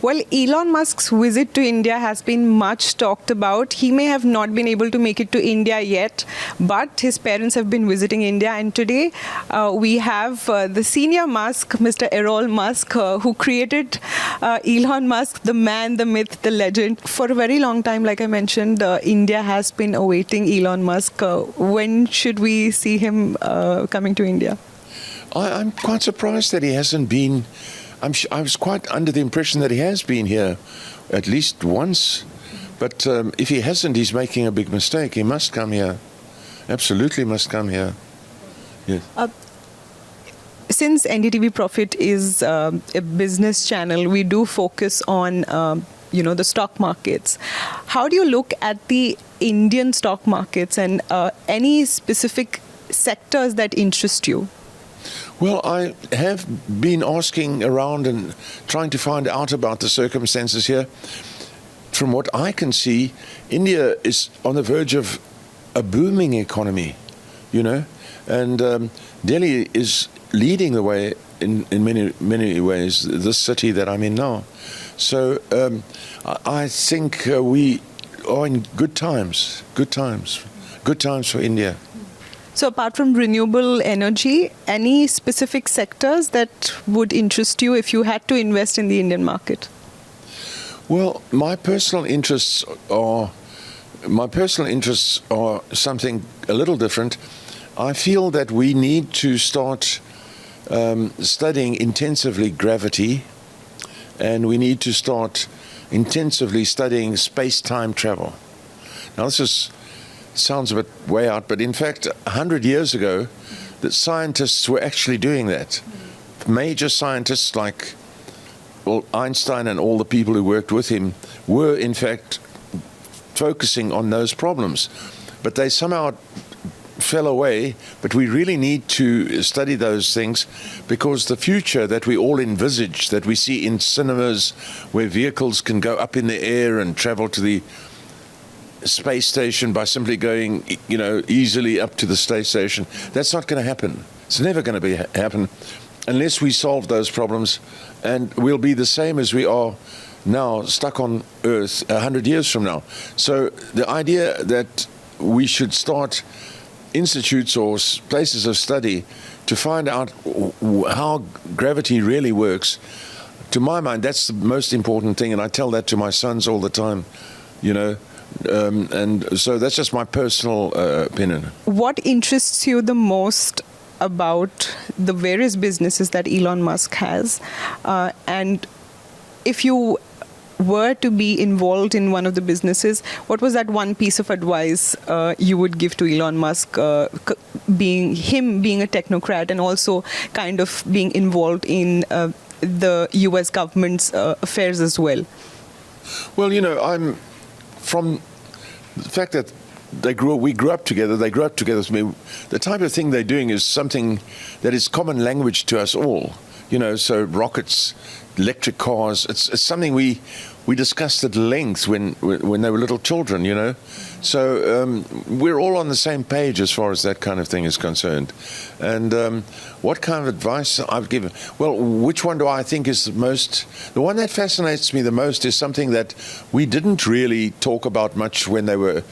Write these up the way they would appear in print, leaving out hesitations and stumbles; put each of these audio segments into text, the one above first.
Well, Elon Musk's visit to India has been much talked about. He may have not been able to make it to India yet, but his parents have been visiting India. And today we have the senior Musk, Mr. Errol Musk, who created Elon Musk, the man, the myth, the legend. For a very long time, like I mentioned, India has been awaiting Elon Musk. When should we see him coming to India? I'm quite surprised that he hasn't been. I was quite under the impression that he has been here at least once. But if he hasn't, he's making a big mistake. He must come here. Absolutely must come here. Yes. Since NDTV Profit is a business channel, we do focus on the stock markets. How do you look at the Indian stock markets and any specific sectors that interest you? Well, I have been asking around and trying to find out about the circumstances here. From what I can see, India is on the verge of a booming economy, and Delhi is leading the way in many ways, this city that I'm in now. So I think we are in good times for India. So apart from renewable energy, any specific sectors that would interest you if you had to invest in the Indian market? Well, my personal interests are something a little different. I feel that we need to start studying intensively gravity, and we need to start intensively studying space-time travel. Now, this sounds a bit way out, but in fact, 100 years ago, the scientists were actually doing that. Major scientists like Einstein and all the people who worked with him were, in fact, focusing on those problems. But they somehow fell away. But we really need to study those things, because the future that we all envisage, that we see in cinemas, where vehicles can go up in the air and travel to the space station by simply going, easily up to the space station. That's not going to happen. It's never going to happen unless we solve those problems, and we'll be the same as we are now, stuck on Earth 100 years from now. So the idea that we should start institutes or places of study to find out how gravity really works, to my mind, that's the most important thing, and I tell that to my sons all the time, and so that's just my personal opinion. What interests you the most about the various businesses that Elon Musk has? And if you were to be involved in one of the businesses, what was that one piece of advice you would give to Elon Musk, being a technocrat and also kind of being involved in the US government's affairs as well? Well, I'm from the fact that we grew up together, they grew up together with me. The type of thing they're doing is something that is common language to us all. So rockets, electric cars, it's something we discussed at length when they were little children, So we're all on the same page as far as that kind of thing is concerned. And what kind of advice I've given? Well, which one do I think is the most? The one that fascinates me the most is something that we didn't really talk about much when they were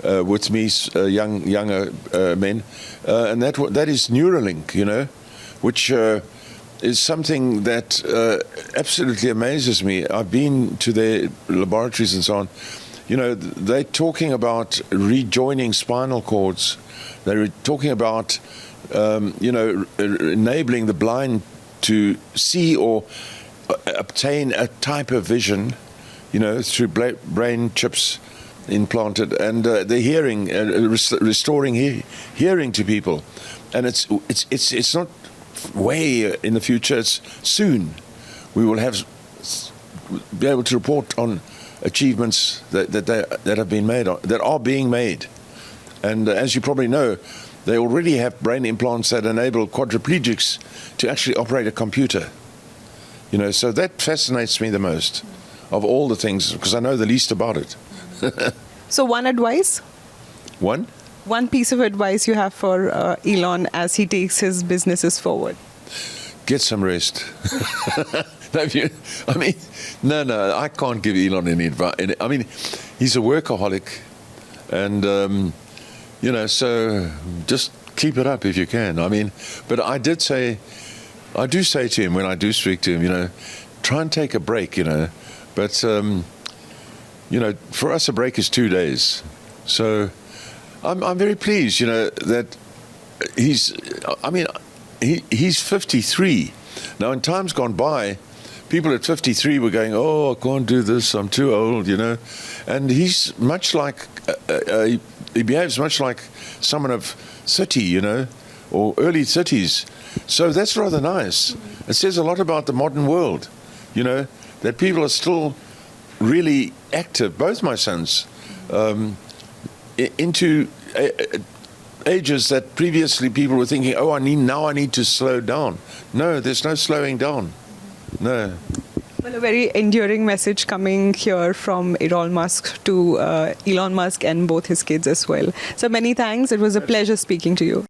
with me, younger men, and that is Neuralink, which is something that absolutely amazes me. I've been to their laboratories and so on. They're talking about rejoining spinal cords. They're talking about, enabling the blind to see or obtain a type of vision, through brain chips implanted, and the hearing, restoring hearing to people. And it's not way in the future, it's soon. We will be able to report on achievements that have been made, that are being made. And as you probably know, they already have brain implants that enable quadriplegics to actually operate a computer. So that fascinates me the most of all the things, because I know the least about it. So one advice? One piece of advice you have for Elon as he takes his businesses forward? Get some rest. Have you? I mean, no, I can't give Elon any advice. I mean, he's a workaholic, and so just keep it up if you can. I mean, but I do say to him when I do speak to him, try and take a break, But for us a break is 2 days. So I'm very pleased, that he's 53. Now, in times gone by, people at 53 were going, "Oh, I can't do this, I'm too old," And he's much like, he behaves much like someone of 30, or early 30s. So that's rather nice. It says a lot about the modern world, that people are still really active. Both my sons, into ages that previously people were thinking, "Oh, I need to slow down." No, there's no slowing down. No. Well, a very enduring message coming here from Errol Musk to Elon Musk and both his kids as well. So many thanks. It was a pleasure speaking to you.